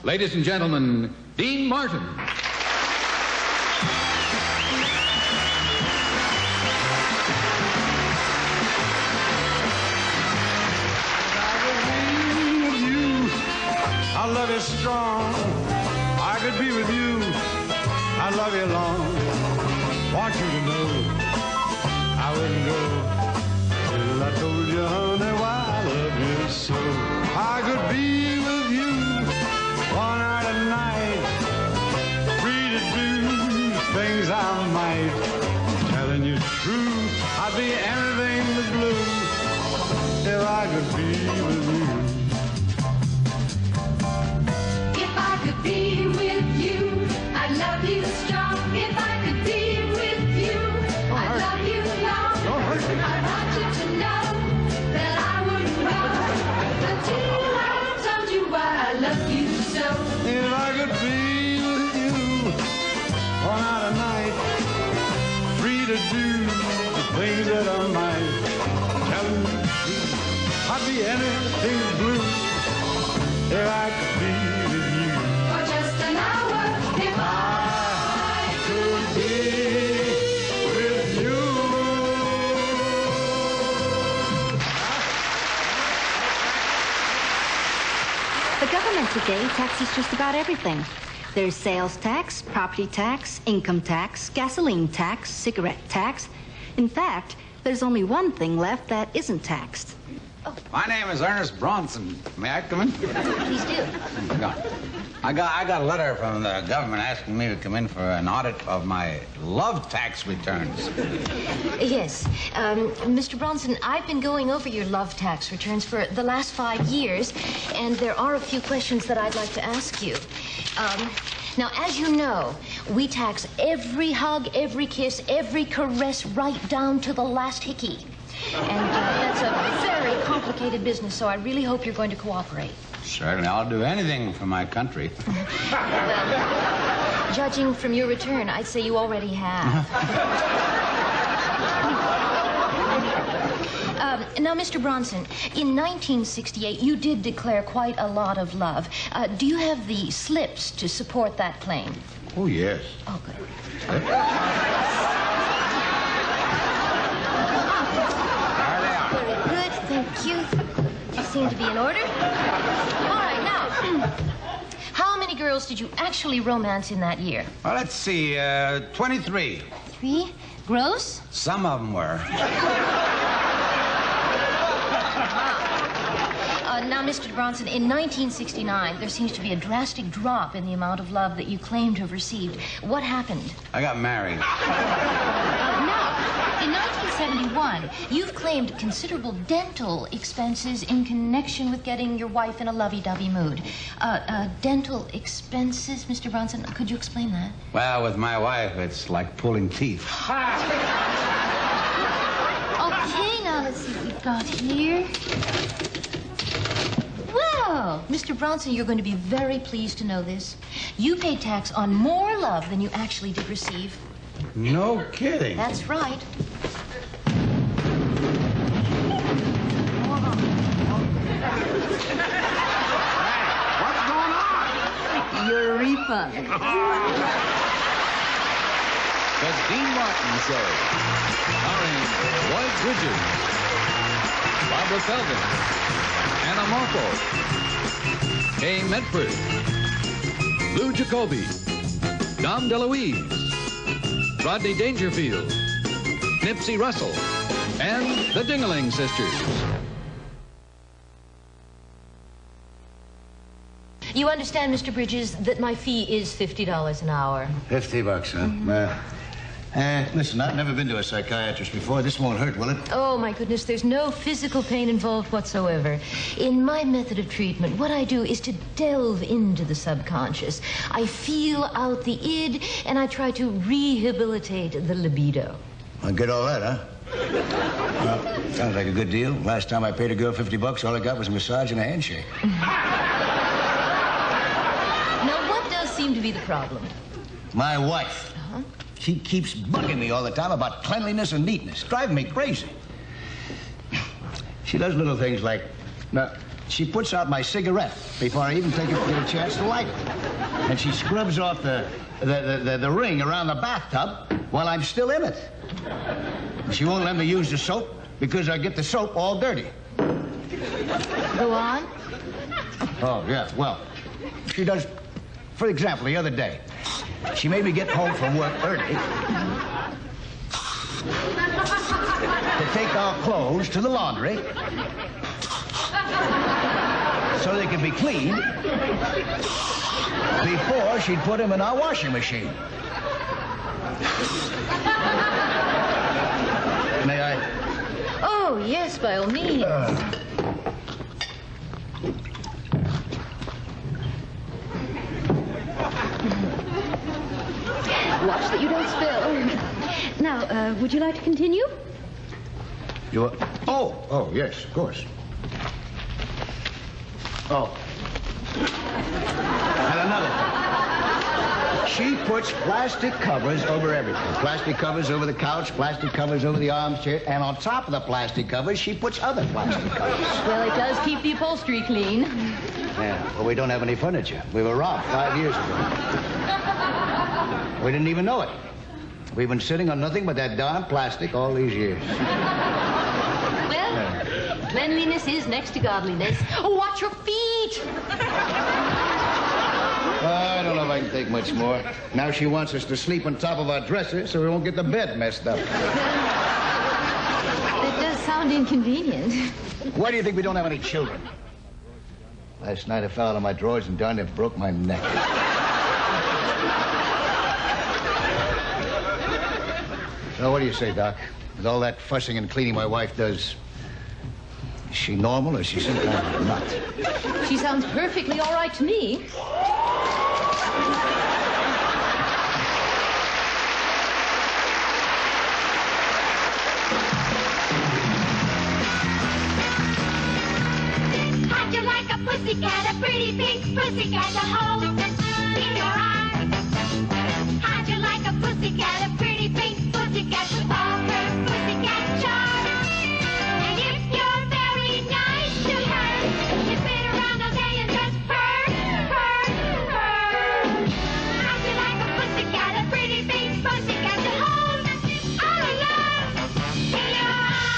Ladies and gentlemen, Dean Martin. I love you strong. I could be with you. I love you long. Want you to know I wouldn't go till I told you, honey, why I love you so. I could be with you one night and night, free to do things I might. Telling you true, I'd be anything but blue if I could be with you. Be with you, I love you strong. If I could be with you, I love you long. I want you to know that I wouldn't go until I told you why I love you so. If I could be with you all night and night, free to do the things that I might. Telling you the truth, I'd be anything blue if I could be with you. The government today taxes just about everything. There's sales tax, property tax, income tax, gasoline tax, cigarette tax. In fact, there's only one thing left that isn't taxed. Oh. My name is Ernest Bronson. May I come in? Please do. I got a letter from the government asking me to come in for an audit of my love tax returns. Yes. Mr. Bronson, I've been going over your love tax returns for the last 5 years, and there are a few questions that I'd like to ask you. Now, as you know, we tax every hug, every kiss, every caress, right down to the last hickey. And that's a very complicated business, so I really hope you're going to cooperate. Certainly, I'll do anything for my country. Well, judging from your return, I'd say you already have. Now, Mr. Bronson, in 1968, you did declare quite a lot of love. Do you have the slips to support that claim? Oh, yes. Oh, good. Very good, thank you. You seem to be in order. All right, now, how many girls did you actually romance in that year? Well, let's see, 23. 3? Gross? Some of them were. Now, Mr. Bronson, in 1969, there seems to be a drastic drop in the amount of love that you claim to have received. What happened? I got married. Now, in 1971, you've claimed considerable dental expenses in connection with getting your wife in a lovey-dovey mood. Dental expenses, Mr. Bronson, could you explain that? Well, with my wife, it's like pulling teeth. Okay, now let's see what we've got here. Well, Mr. Bronson, you're going to be very pleased to know this. You paid tax on more love than you actually did receive. No kidding. That's right. What's going on? Your refund. The Dean Martin Show. Starring Lloyd Bridges, Barbara Feldon, Anna Morpho, Kay Medford, Lou Jacoby, Dom DeLuise, Rodney Dangerfield, Nipsey Russell, and the Dingaling Sisters. You understand, Mr. Bridges, that my fee is $50 an hour. $50, huh? Mm-hmm. Listen, I've never been to a psychiatrist before. This won't hurt, will it? Oh, my goodness, there's no physical pain involved whatsoever. In my method of treatment, what I do is to delve into the subconscious. I feel out the id, and I try to rehabilitate the libido. I get all that, huh? Well, sounds like a good deal. Last time I paid a girl $50, all I got was a massage and a handshake. Now, what does seem to be the problem? My wife. Uh-huh. She keeps bugging me all the time about cleanliness and neatness, driving me crazy. She does little things like, now, She puts out my cigarette before I even get a chance to light it. And she scrubs off the ring around the bathtub while I'm still in it. She won't let me use the soap because I get the soap all dirty. Go on. Oh, yeah, well, she does, for example, the other day, she made me get home from work early to take our clothes to the laundry so they could be cleaned before she'd put them in our washing machine. May I? Oh, yes, by all means. Watch that you don't spill. Now, would you like to continue? Oh, yes, of course. Oh. And another thing. She puts plastic covers over everything. Plastic covers over the couch, plastic covers over the armchair, and on top of the plastic covers, she puts other plastic covers. Well, it does keep the upholstery clean. Yeah, well, we don't have any furniture. We were robbed 5 years ago. We didn't even know it. We've been sitting on nothing but that darn plastic all these years. Well, cleanliness is next to godliness. Oh, watch your feet! I don't know if I can take much more. Now she wants us to sleep on top of our dresser so we won't get the bed messed up. That does sound inconvenient. Why do you think we don't have any children? Last night I fell out of my drawers and darn it broke my neck. So what do you say, Doc? With all that fussing and cleaning my wife does, is she normal or is she some kind of nut? She sounds perfectly all right to me. How'd you like a pussycat, a pretty pink pussycat to hold in your arms? How'd you like a pussycat, a pretty pink pussycat with all her pussycat charms? And if you're very nice to her, you spin around all day and just purr, purr, purr. How'd you like a pussycat, a pretty pink pussycat to hold all alone in your arms?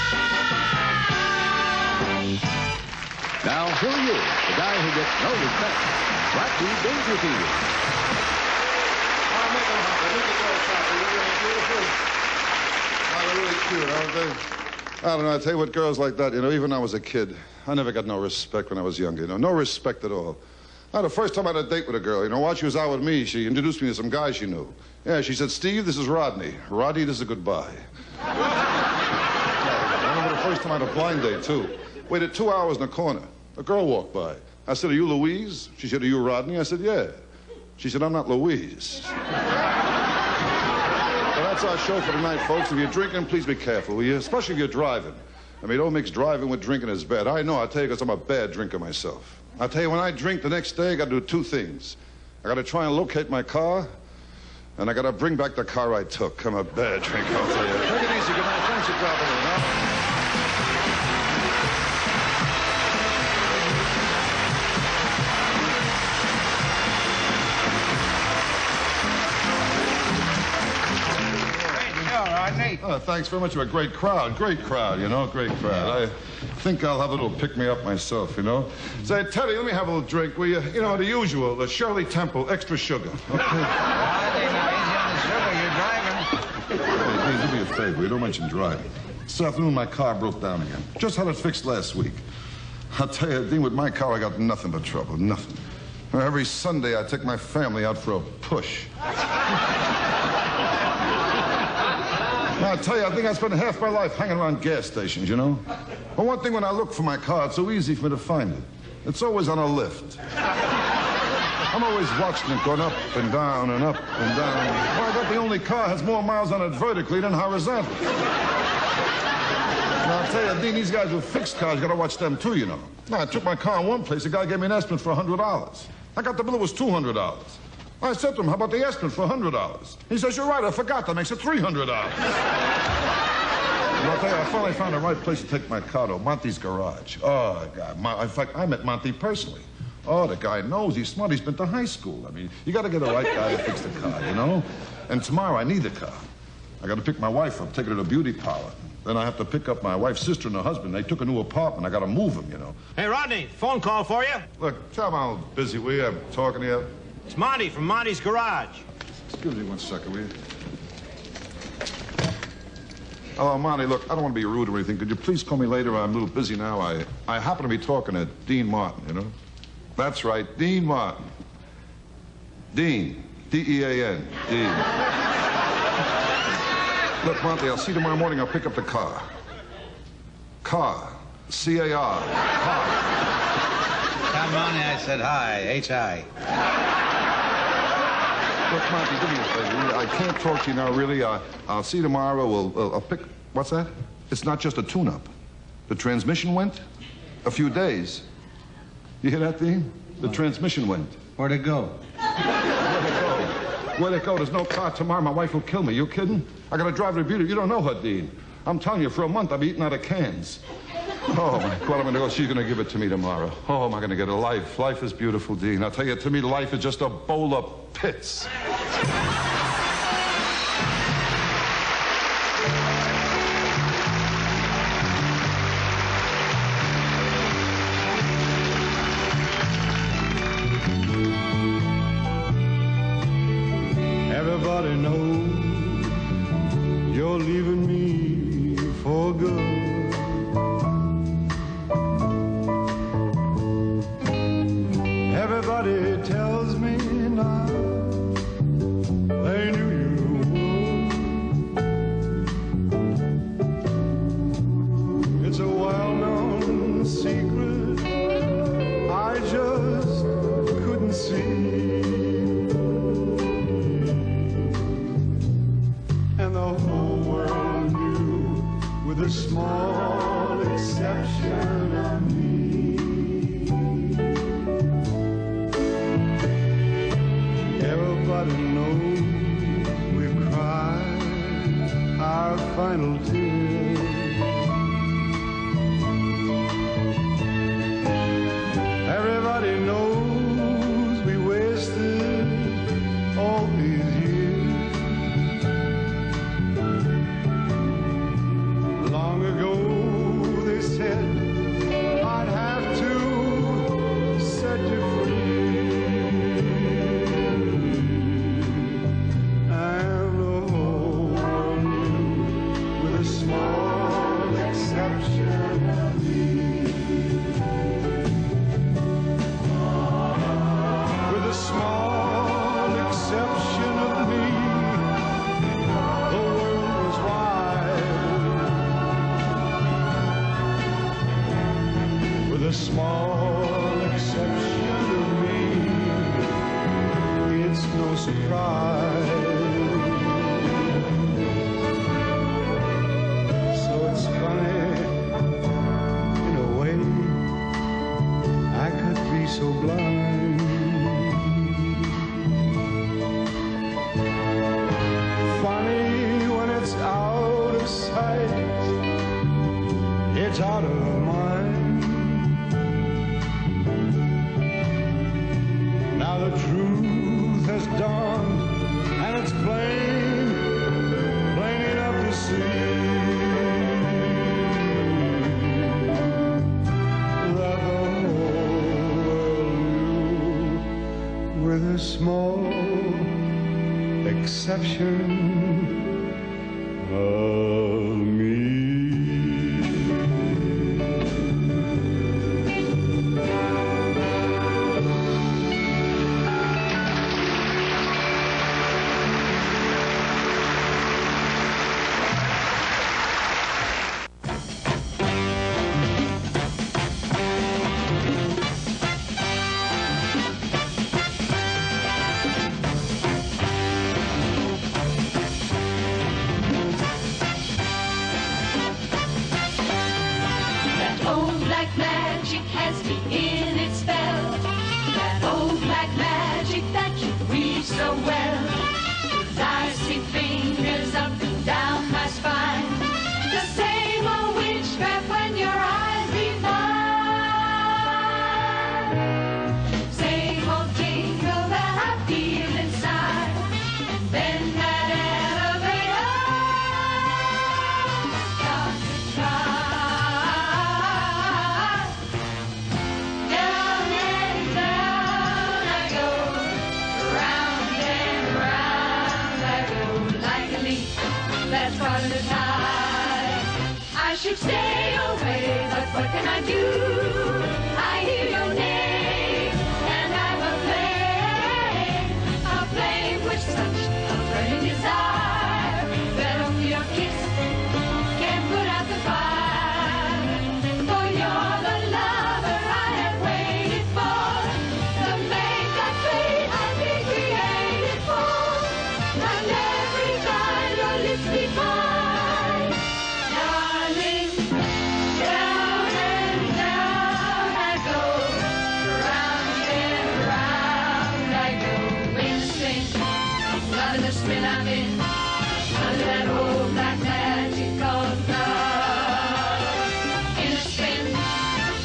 Now, who are you? The guy who gets no respect. Rodney Dangerfield. They're really cute, aren't they? I don't know, I tell you what, girls like that, you know, even when I was a kid, I never got no respect when I was younger, you know, no respect at all. Now, the first time I had a date with a girl, you know, while she was out with me, she introduced me to some guy she knew. Yeah, she said, Steve, this is Rodney. Rodney, this is a goodbye. I remember the first time I had a blind date, too. Waited 2 hours in the corner. A girl walked by. I said, are you Louise? She said, are you Rodney? I said, yeah. She said, I'm not Louise. Well, that's our show for tonight, folks. If you're drinking, please be careful, will you? Especially if you're driving. I mean, don't mix driving with drinking is bad. I know, I'll tell you, because I'm a bad drinker myself. I'll tell you, when I drink the next day, I got to do two things. I got to try and locate my car, and I got to bring back the car I took. I'm a bad drinker, I'll tell you. Take it easy, good night. Thanks for dropping in, huh? Oh, thanks very much. You're a great crowd, you know, great crowd. I think I'll have a little pick-me-up myself, you know. Say, Teddy, let me have a little drink, will you? You know, the usual, the Shirley Temple, extra sugar. Okay. You're driving. Hey, do me a favor. You don't mention driving. This afternoon, my car broke down again. Just had it fixed last week. I'll tell you, Dean, with my car, I got nothing but trouble, nothing. Every Sunday, I take my family out for a push. I'll tell you, I think I spent half my life hanging around gas stations, you know? But one thing, when I look for my car, it's so easy for me to find it. It's always on a lift. I'm always watching it going up and down and up and down. Well, I got the only car that has more miles on it vertically than horizontally. Now, I'll tell you, Dean, these guys with fixed cars, you gotta watch them too, you know. Now, I took my car in one place, the guy gave me an estimate for $100. I got the bill, it was $200. I said to him, how about the estimate for $100? He says, you're right, I forgot, that makes it $300. I'll tell you, I finally found the right place to take my car to, Monty's garage. Oh, God. In fact, I met Monty personally. Oh, the guy knows. He's smart. He's been to high school. I mean, you got to get the right guy to fix the car, you know? And tomorrow I need the car. I got to pick my wife up, take her to the beauty parlor. Then I have to pick up my wife's sister and her husband. They took a new apartment. I got to move them, you know. Hey, Rodney, phone call for you. Look, tell me how busy we are. I'm talking to you. It's Monty from Monty's garage. Excuse me 1 second, will you? Hello, Monty. Look, I don't want to be rude or anything. Could you please call me later? I'm a little busy now. I happen to be talking to Dean Martin, you know? That's right, Dean Martin. Dean. D-E-A-N. Dean. Look, Monty, I'll see you tomorrow morning. I'll pick up the car. Car. C-A-R. Car. Tell Monty I said hi. H-I. Look, Monty, do me a favor. I can't talk to you now, really. I'll see you tomorrow. I'll pick... What's that? It's not just a tune-up. The transmission went? A few days. You hear that, Dean? The transmission went. Where'd it go? Where'd it go? Where'd it go? There's no car tomorrow. My wife will kill me. You kidding? I gotta drive her to beauty. You don't know her, Dean. I'm telling you, for a month, I've eaten out of cans. Oh, my God, I'm gonna go. She's gonna give it to me tomorrow. Oh, am I gonna get a life? Life is beautiful, Dean. I'll tell you, to me, life is just a bowl of pits. Everybody knows you're leaving me for good. Everybody tells me now they knew you would. It's a well-known secret I just couldn't see. And the whole world knew, with a small exception of me. Everybody knows we've cried our final tears. Everybody knows we wasted all these years. Long ago they said I'd have to set you free. And the whole world knew, with a small exception of me. With a small exception of me, the world was wide. With a small exception of me, it's no surprise. So it's funny, in a way, I could be so blind. Funny when it's out of sight, it's out of mind. Now the truth has dawned, and it's plain, plain enough to see that the whole world knew, with a small exception of me. should stay away, but what can I do? I hear your name, and I'm a flame with such a burning desire that only your kiss can put out the fire. For you're the lover I have waited for, the mate that fate I've been created for. And every time your lips define, darling, down and down I go, round and round I go. In the swing, loving the spin I'm in, under that old black magic called love. In the spin,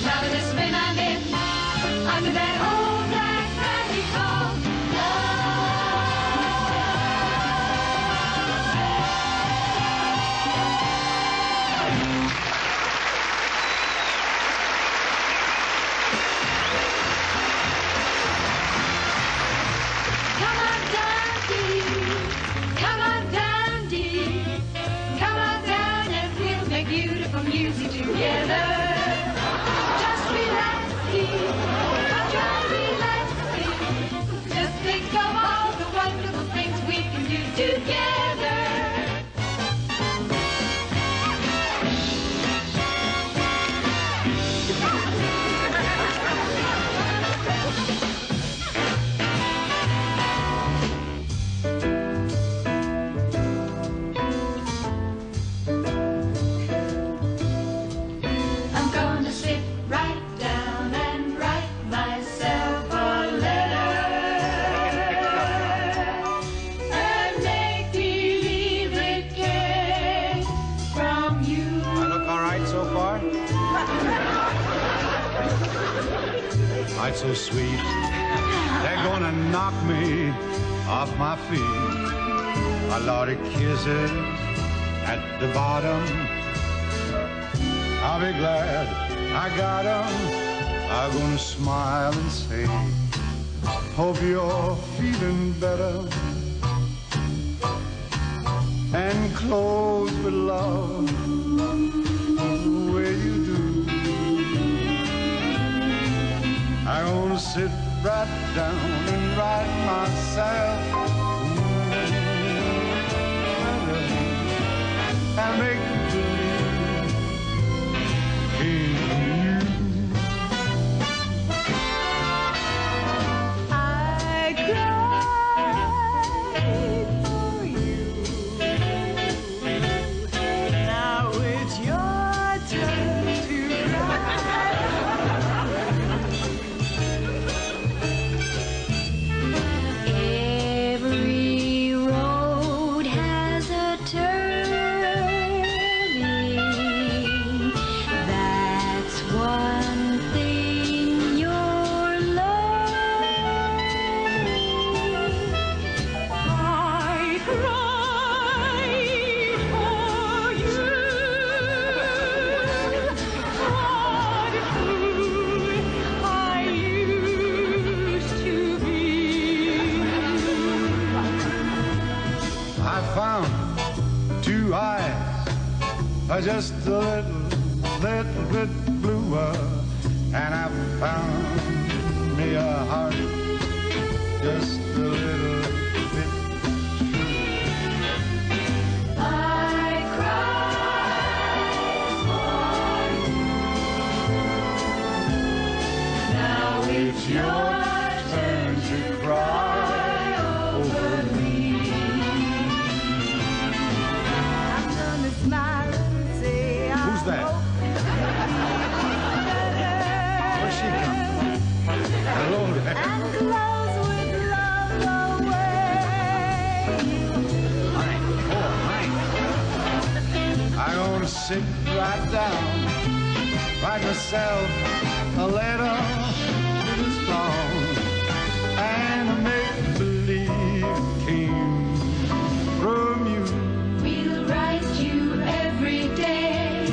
loving the spin I'm in, under that old black magic called Come on down, dear. Come on down, dear. Come on down and we'll make beautiful music together. Just relax, dear. Try relaxing. Just think of all the wonderful things we can do together. I'm gonna sit right down and write myself a letter and make believe it came from you. I look all right so far? Night so sweet, they're gonna knock me off my feet. A lot of kisses at the bottom. I'll be glad I got 'em. I'm gonna smile and say, hope you're feeling better. And close with love the way you do. I'm gonna sit right down and write myself and make believe in you. I cried for you. Now it's your turn to cry. Every road has a turning. That's one thing you're learning. I cried for you. What a fool I used to be. I found two eyes are just a little bit bluer, and I found me a heart just a little bit truer. I cried for you. Now it's your turn to cry over me. I'm gonna smile and say Who's that? Where's she coming from? Hello there. and close with love away. I'm gonna sit right down, write myself a letter this long, and make believe came from you. We'll write you every day,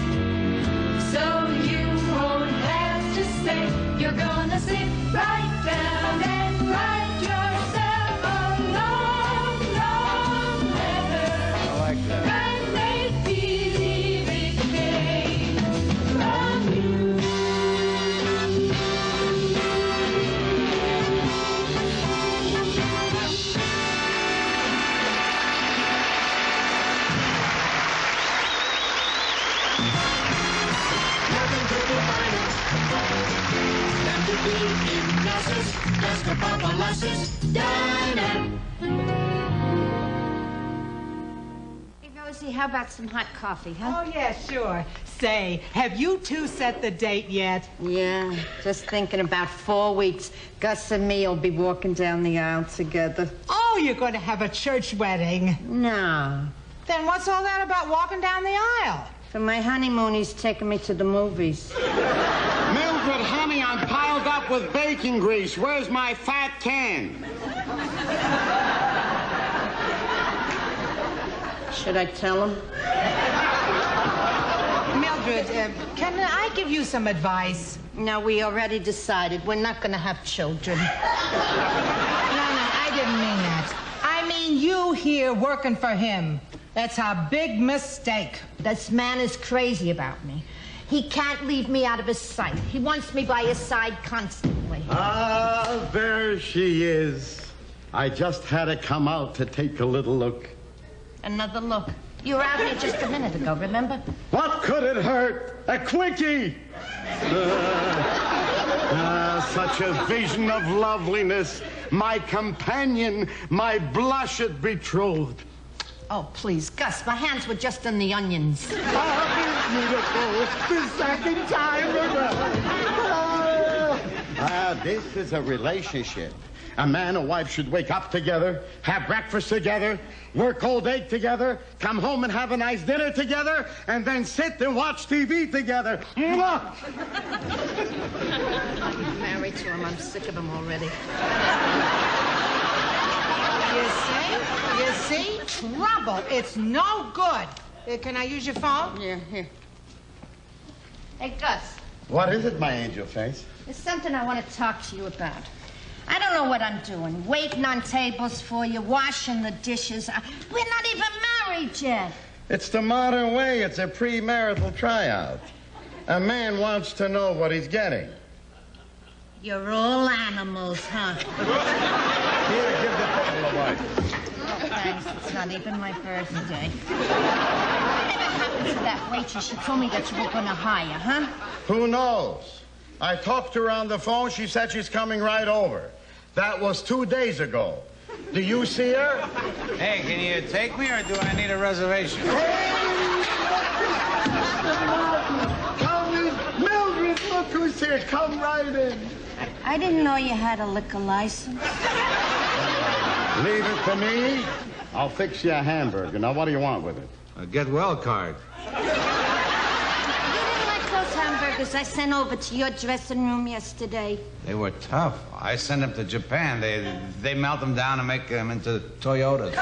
so you won't have to say you're gonna sit right down and write yourself a long, long letter I like that. and make believe it came Gus's Descapopoulos' Diner. Hey, Rosie, how about some hot coffee, huh? Oh, yeah, sure. Say, have you two set the date yet? Yeah, just thinking about 4 weeks. Gus and me will be walking down the aisle together. Oh, you're going to have a church wedding. No. Then what's all that about walking down the aisle? For my honeymoon, he's taking me to the movies. Mildred, honey, I'm piled up with bacon grease. Where's my fat can? Should I tell him? Mildred, can I give you some advice? No, we already decided we're not going to have children. No, I didn't mean that. I mean you here working for him. That's a big mistake. This man is crazy about me. He can't leave me out of his sight. He wants me by his side constantly. Ah, there she is. I just had to come out to take a little look. Another look. You were out here just a minute ago, remember? What could it hurt? A quickie! Such a vision of loveliness. My companion, my blushed betrothed. Oh, please, Gus, my hands were just in the onions. Oh, beautiful. The second time around. This is a relationship. A man and wife should wake up together, have breakfast together, work all day together, come home and have a nice dinner together, and then sit and watch TV together. Mwah! I'm married to him. I'm sick of him already. You see? Trouble. It's no good. Can I use your phone? Yeah, here. Hey, Gus, What is it, my angel face? there's something I want to talk to you about. I don't know what I'm doing. Waiting on tables for you, washing the dishes. We're not even married yet. It's the modern way. It's a premarital tryout. A man wants to know what he's getting. You're all animals, huh? Here, give the bottle away. Oh, thanks. It's not even my birthday. Whatever happened to that waitress you told me that you were going to hire, huh? Who knows? I talked to her on the phone. She said she's coming right over. That was 2 days ago. Do you see her? Hey, can you take me, or do I need a reservation? Come in. Mildred, look who's here. Come right in. I didn't know you had a liquor license. Leave it to me. I'll fix you a hamburger. Now, what do you want with it? A get well card. Those hamburgers I sent over to your dressing room yesterday. They were tough. I sent them to Japan. They melt them down and make them into Toyotas.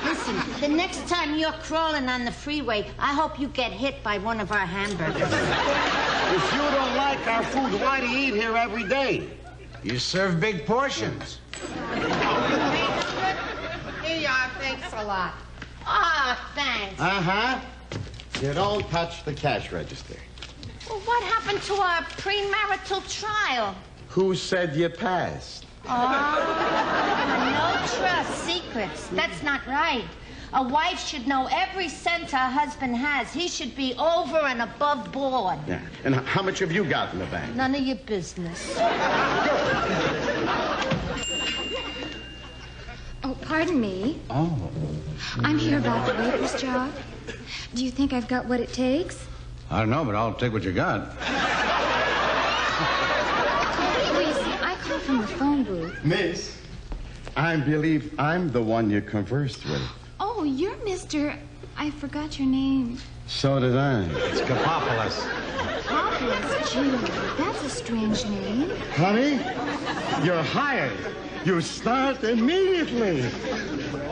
Listen, the next time you're crawling on the freeway, I hope you get hit by one of our hamburgers. If you don't like our food, why do you eat here every day? You serve big portions. Here you are. Thanks a lot. Ah, thanks. Uh-huh. You don't touch the cash register. Well, what happened to our premarital trial? Who said you passed? Oh, no trust, secrets. That's not right. A wife should know every cent her husband has. He should be over and above board. Yeah. And how much have you got in the bank? None of your business. Oh, pardon me. Oh. I'm here about the waitress job. Do you think I've got what it takes? I don't know, but I'll take what you got. Please, I call from the phone booth. Miss, I believe I'm the one you conversed with. Oh, you're Mr. I forgot your name. So did I. It's Kapopoulos. Populous, gee, that's a strange name. Honey, you're hired. You start immediately.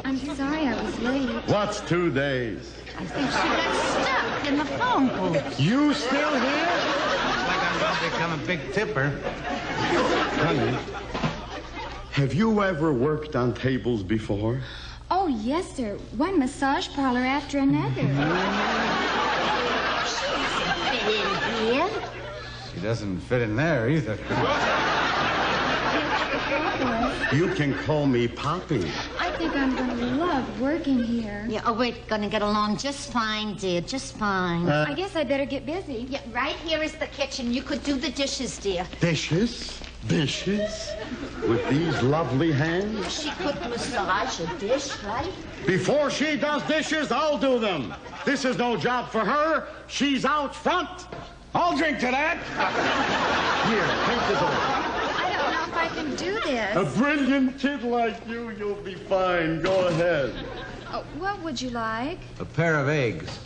I'm sorry I was late. What's 2 days? I think she got stuck in the phone booth. You still here? Looks like I'm going to become a big tipper. Honey, have you ever worked on tables before? Oh, yes, sir. One massage parlor after another. She doesn't fit in here. She doesn't fit in there either. You can call me Poppy. I think I'm going to love working here. Yeah, oh, we're gonna get along just fine, dear, just fine. I guess I better get busy. Yeah, right here is the kitchen. You could do the dishes, dear. Dishes? Dishes? With these lovely hands? She could massage a dish, right? Before she does dishes, I'll do them. This is no job for her. She's out front. I'll drink to that. Here, take this over. I don't know if I can do this. A brilliant kid like you, you'll be fine. Go ahead. Oh, what would you like? A pair of eggs.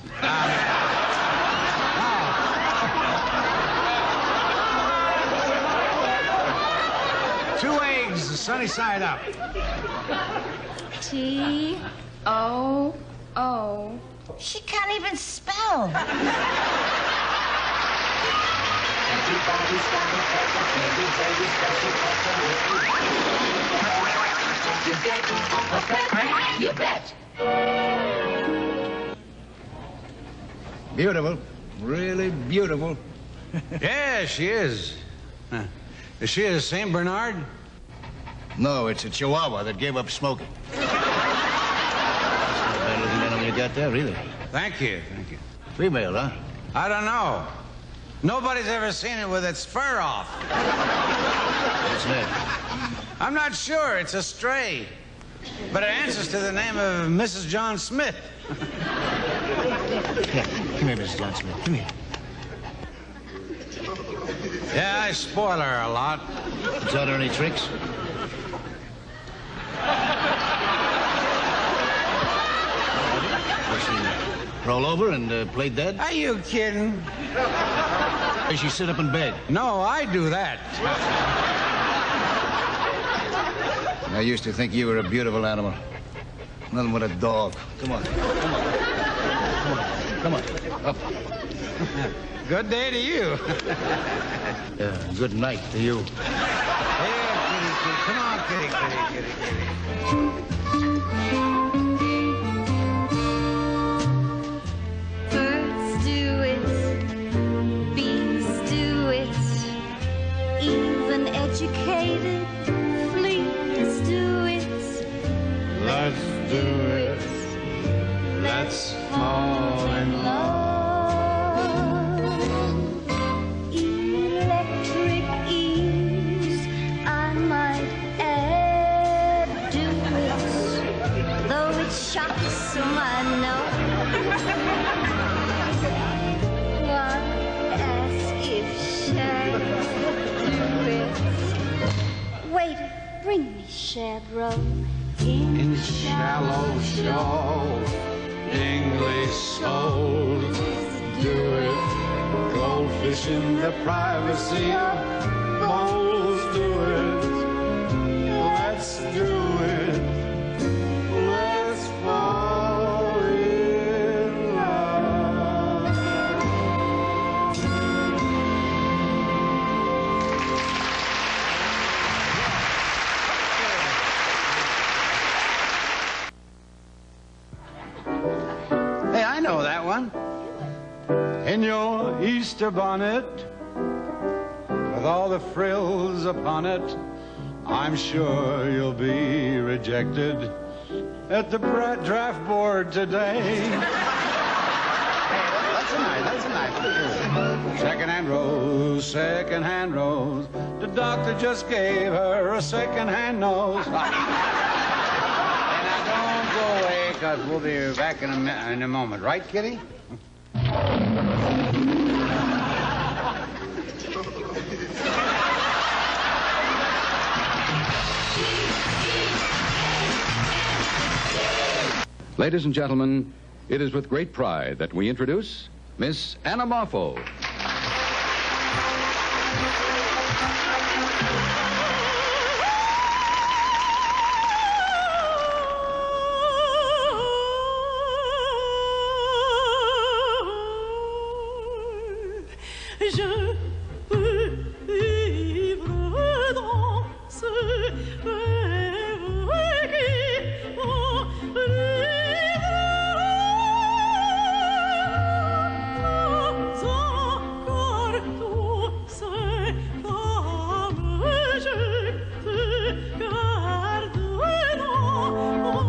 2 eggs, sunny side up. T-O-O. She can't even spell. You bet. Beautiful. Really beautiful. Yeah, she is. Is she a St. Bernard? No, it's a Chihuahua that gave up smoking. That's not a bad looking animal you got there, either. Thank you, thank you. Female, huh? I don't know. Nobody's ever seen it with its fur off. What's that? I'm not sure. It's a stray. But it answers to the name of Mrs. John Smith. Yeah, come here, Mrs. John Smith. Come here. Yeah, I spoil her a lot. You taught her any tricks? Does she roll over and play dead? Are you kidding? Does she sit up in bed? No, I do that. I used to think you were a beautiful animal. Nothing but a dog. Come on. Come on. Come on. Come on. Up. Good day to you. Good night to you. Here, kitty, kitty. Come on, kitty, kitty, kitty, kitty. Birds do it, bees do it, even educated fleas do it. Let's do it. Let's fall in love. Electric ease, I might add, do it, though it shocks some I know. Why ask if shadows do it? Wait, bring me Chabro In shallow shoal, English souls do it. Goldfish in the privacy of bowls do it. Let's do it. Let's fall in love. Hey, I know that one. In your Easter bonnet, with all the frills upon it, I'm sure you'll be rejected at the draft board today. That's a nice one. Second-hand rose. The doctor just gave her a second-hand nose. And now don't go away, because we'll be back in a moment. Right, Kitty? Ladies and gentlemen, it is with great pride that we introduce Miss Anna Moffo. Je peux vivre dans ce rêve qui encore tout c'est comme je te garde dans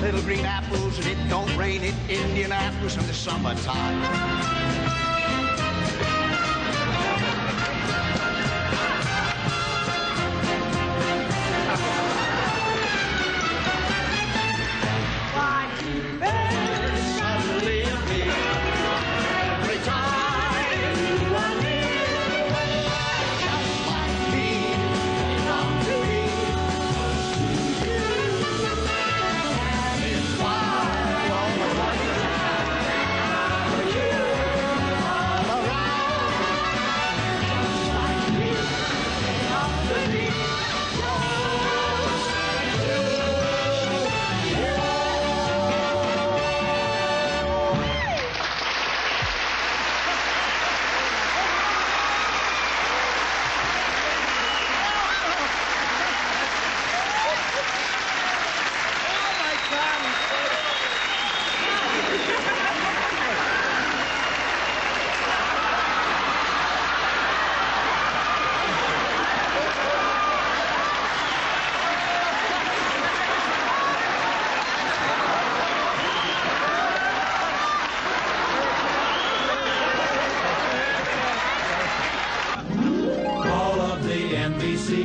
Little green apples, and it don't rain in Indianapolis in the summertime.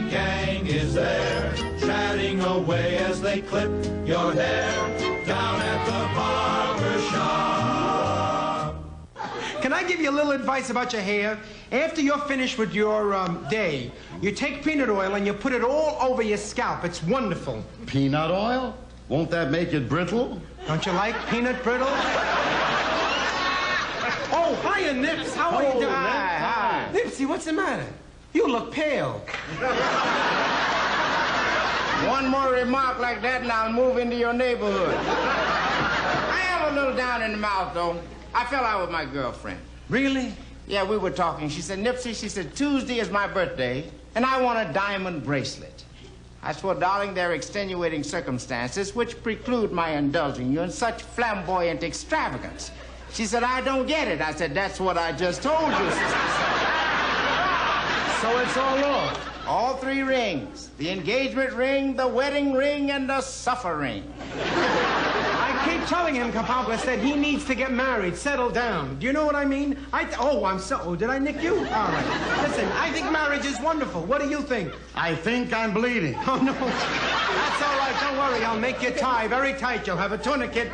Gang is there, chatting away as they clip your hair down at the barber shop. Can I give you a little advice about your hair? After you're finished with your day, you take peanut oil and you put it all over your scalp. It's wonderful. Peanut oil? Won't that make it brittle? Don't you like peanut brittle? Oh, hiya, Nips. How are you doing? Hi. Nipsy, what's the matter? You look pale. One more remark like that and I'll move into your neighborhood. I am a little down in the mouth, though. I fell out with my girlfriend. Really? Yeah, we were talking. She said, Nipsey, she said, Tuesday is my birthday, and I want a diamond bracelet. I swore, darling, there are extenuating circumstances which preclude my indulging you in such flamboyant extravagance. She said, I don't get it. I said, that's what I just told you, sister. So it's all off? All 3 rings. The engagement ring, the wedding ring, and the suffer ring. I keep telling him, Capablas, that he needs to get married, settle down. Do you know what I mean? Oh, did I nick you? All right. Listen, I think marriage is wonderful. What do you think? I think I'm bleeding. Oh, no. That's all right. Don't worry. I'll make your tie very tight. You'll have a tourniquet.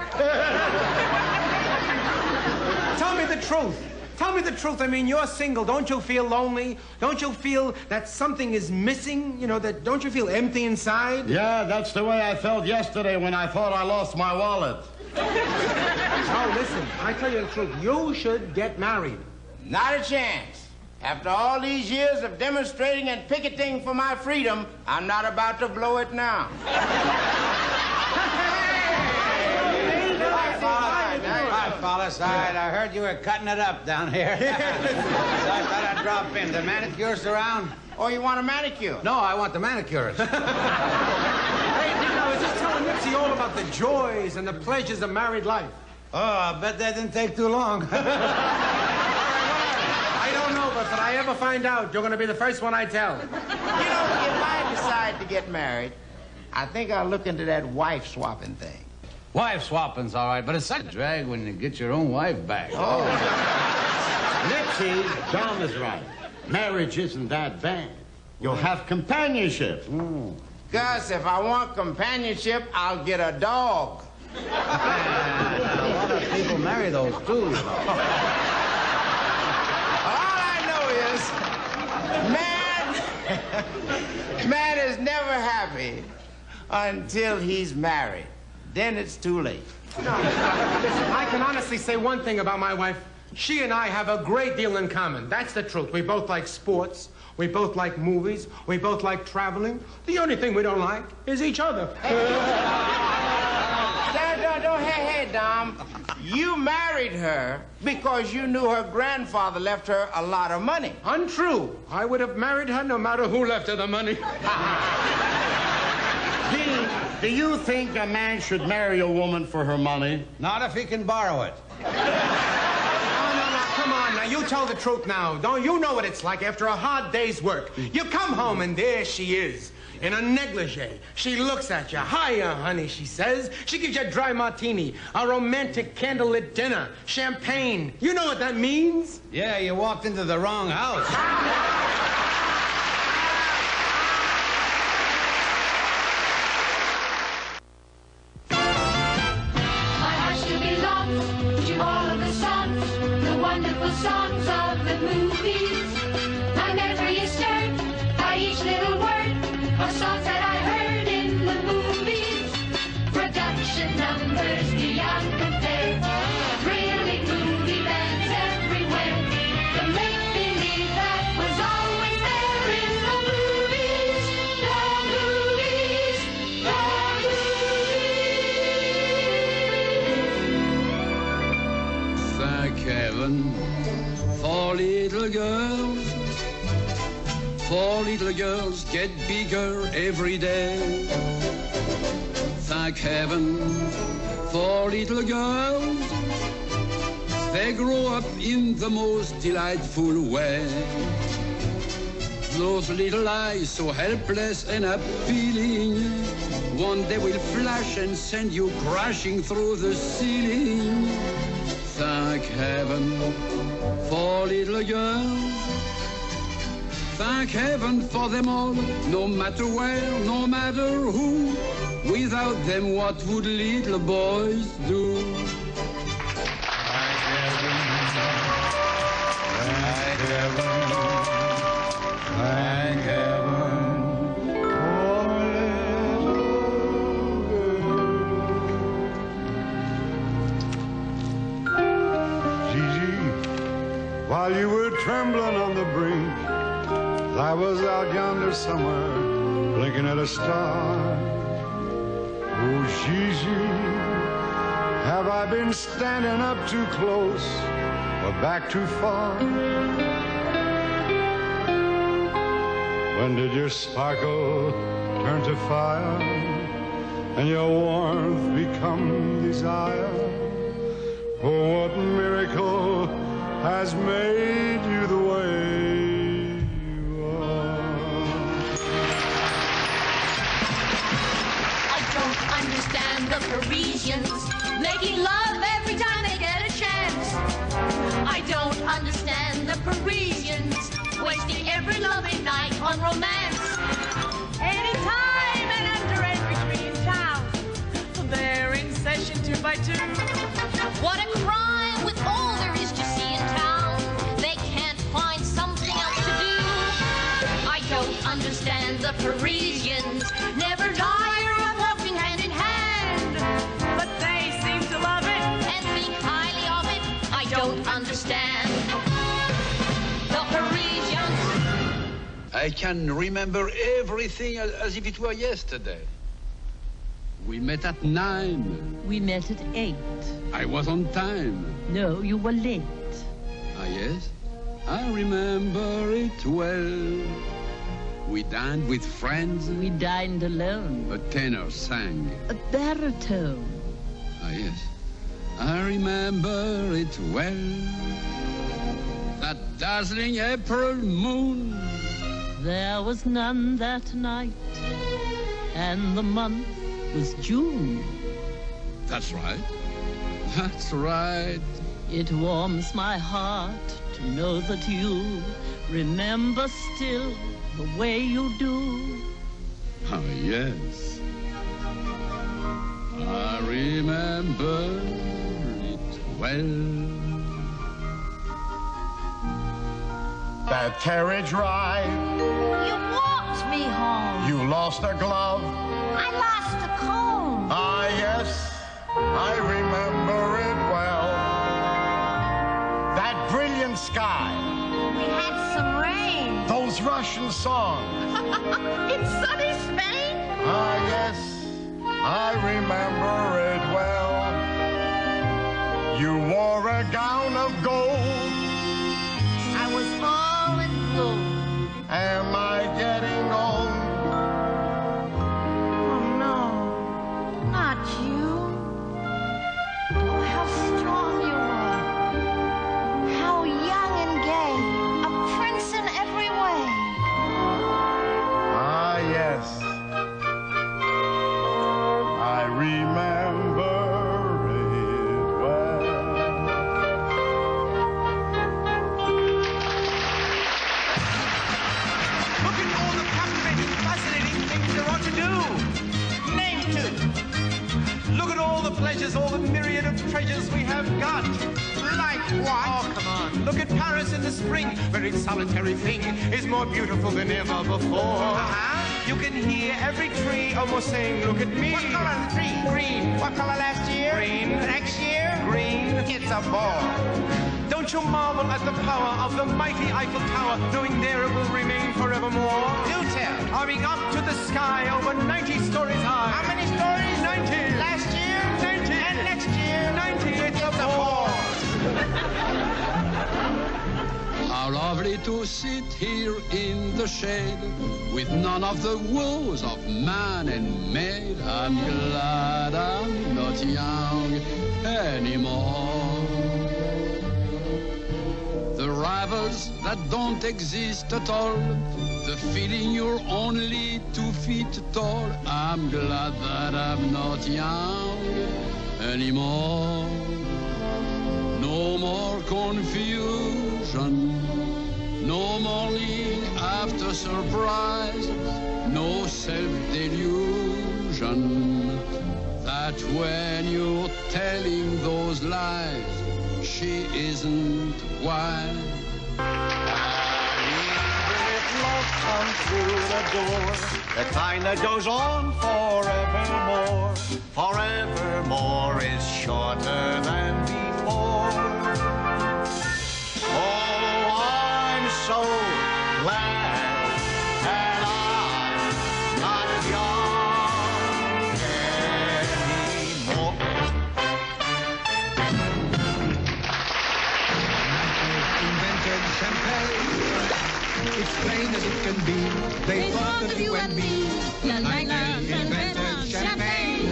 Tell me the truth. Tell me the truth. I mean, you're single. Don't you feel lonely? Don't you feel that something is missing? You know, don't you feel empty inside? Yeah, that's the way I felt yesterday when I thought I lost my wallet. Oh, listen, I tell you the truth. You should get married. Not a chance. After all these years of demonstrating and picketing for my freedom, I'm not about to blow it now. Hi, fellas. I heard you were cutting it up down here. So I thought I'd drop in. The manicurist around? Oh, you want a manicure? No, I want the manicurist. Hey, I was just telling Nipsey all about the joys and the pleasures of married life. Oh, I bet that didn't take too long. I don't know, but if I ever find out, you're going to be the first one I tell. You know, if I decide to get married, I think I'll look into that wife swapping thing. Wife swapping's all right, but it's such a drag when you get your own wife back. Oh. Nipsey, Dom is right. Marriage isn't that bad. You'll have companionship. Gus, if I want companionship, I'll get a dog. A lot of people marry those, too, you know. All I know is, man is never happy until he's married. Then it's too late. No, listen, I can honestly say one thing about my wife. She and I have a great deal in common. That's the truth. We both like sports. We both like movies. We both like traveling. The only thing we don't like is each other. Hey, Dom. You married her because you knew her grandfather left her a lot of money. Untrue. I would have married her no matter who left her the money. Do you think a man should marry a woman for her money? Not if he can borrow it. No, come on now. You tell the truth now. Don't you know what it's like after a hard day's work? You come home and there she is. In a negligee. She looks at you. Hiya, honey, she says. She gives you a dry martini, a romantic candlelit dinner, champagne. You know what that means? Yeah, you walked into the wrong house. My heart still belongs to all of the songs, the wonderful songs of the movies. My memory is stirred by each little word of songs that I heard in the movies. Production numbers beyond compare, thrilling movie bands everywhere. The make-believe that was always there in the movies. The movies, the movies. Thank heaven for little girls. For little girls get bigger every day. Thank heaven for little girls. They grow up in the most delightful way. Those little eyes so helpless and appealing, one day will flash and send you crashing through the ceiling. Thank heaven for little girls. Thank heaven for them all, no matter where, no matter who. Without them, what would little boys do? heaven, thank heaven for a little girl. Gigi, while you were trembling on the brink, I was out yonder somewhere, blinking at a star. Oh, Gigi, have I been standing up too close or back too far? When did your sparkle turn to fire and your warmth become desire? Oh, what miracle has made you the way you are? I don't understand the Parisians making love every time they get a chance. I don't understand the Parisians wasting every loving night on romance. Anytime and under every tree in town, they're in session 2 by 2. What a crime with all there is to see in town. They can't find something else to do. I don't understand the Parisians, never tire of walking hand in hand. But they seem to love it and think highly of it. I don't understand the Parisians. I can remember everything as if it were yesterday. We met at 9. We met at 8. I was on time. No, you were late. Ah, yes? I remember it well. We dined with friends. We dined alone. A tenor sang. A baritone. Ah, yes. I remember it well. That dazzling April moon. There was none that night, and the month was June. That's right. That's right. It warms my heart to know that you remember still the way you do. Oh, yes. I remember it well. That carriage ride. You walked me home. You lost a glove. I lost a comb. Ah, yes, I remember it well. That brilliant sky. We had some rain. Those Russian songs. In sunny Spain? Ah, yes, I remember it well. You wore a gown of gold. I was all in blue. Am I getting old? Oh, no, not you. Oh, how strong you were. How young and gay. A prince in every way. Ah, yes. I remember it well. Look at all the captivating, fascinating things there are to do. Name 2. Look at all the pleasures, all the myriad of treasures we have got. Like what? Oh, come on. Look at Paris in the spring, where its solitary thing is more beautiful than ever before. You can hear every tree almost saying, look at me. What color is the tree? Green. What color last year? Green. Next year? Green. It's a ball. Don't you marvel at the power of the mighty Eiffel Tower, knowing there it will remain forevermore? Do tell. Arming up to the sky over 90 stories high. How many stories? 90. Last year? 90. And next year? 90. It's a ball. How lovely to sit here in the shade with none of the woes of man and maid. I'm glad I'm not young anymore. The rivals that don't exist at all, the feeling you're only 2 feet tall. I'm glad that I'm not young anymore. No more confusion, no morning after surprise, no self-delusion that when you're telling those lies, she isn't wise. come through the door, the kind that goes on forevermore. Forevermore is shorter than before. Oh, I'm so glad that I'm not young anymore. Invented champagne. It's plain as it can be. They thought of you and me. Like they invented champagne.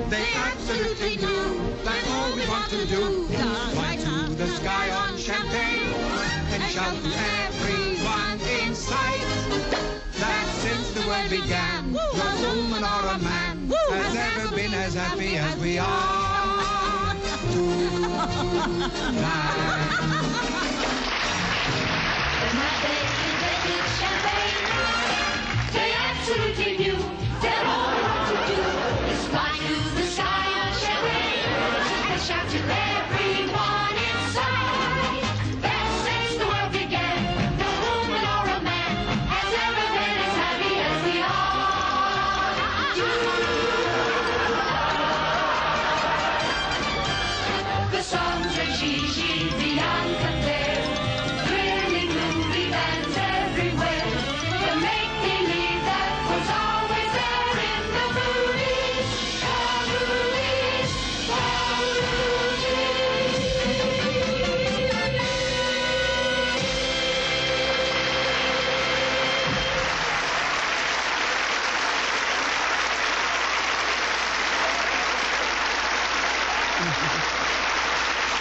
They absolutely knew that all we want to do is fly to the sky on champagne and shout to everyone in sight that since the world began, no woman or a man has ever been as happy as we are tonight. They absolutely knew that all we want to do is fly to the sky on champagne and shout to everyone inside that since the world began, no woman or a man has ever been as happy as we are. The songs of Gigi, beyond compare, thrilling movie bands everywhere. The make-believe that was always there in the movies, the movies, the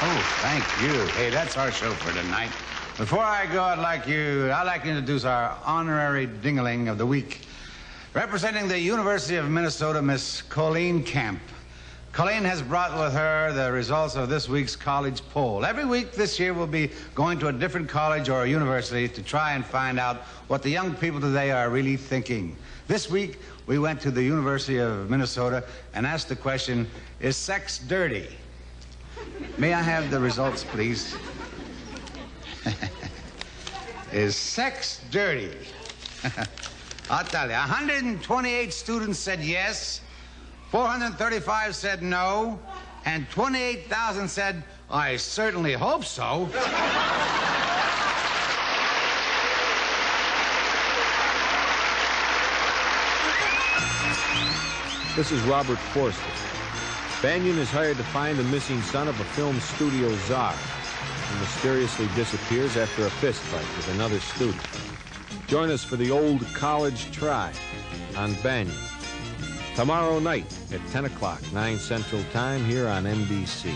Oh, thank you. Hey, that's our show for tonight. Before I go, I'd like to introduce our honorary dingaling of the week. Representing the University of Minnesota, Miss Colleen Camp. Colleen has brought with her the results of this week's college poll. Every week this year we'll be going to a different college or a university to try and find out what the young people today are really thinking. This week we went to the University of Minnesota and asked the question, is sex dirty? May I have the results, please? Is sex dirty? I'll tell you, 128 students said yes, 435 said no, and 28,000 said, I certainly hope so. This is Robert Forster. Banyan is hired to find the missing son of a film studio czar who mysteriously disappears after a fist fight with another student. Join us for the Old College Try on Banyan. Tomorrow night at 10 o'clock, 9 Central Time, here on NBC.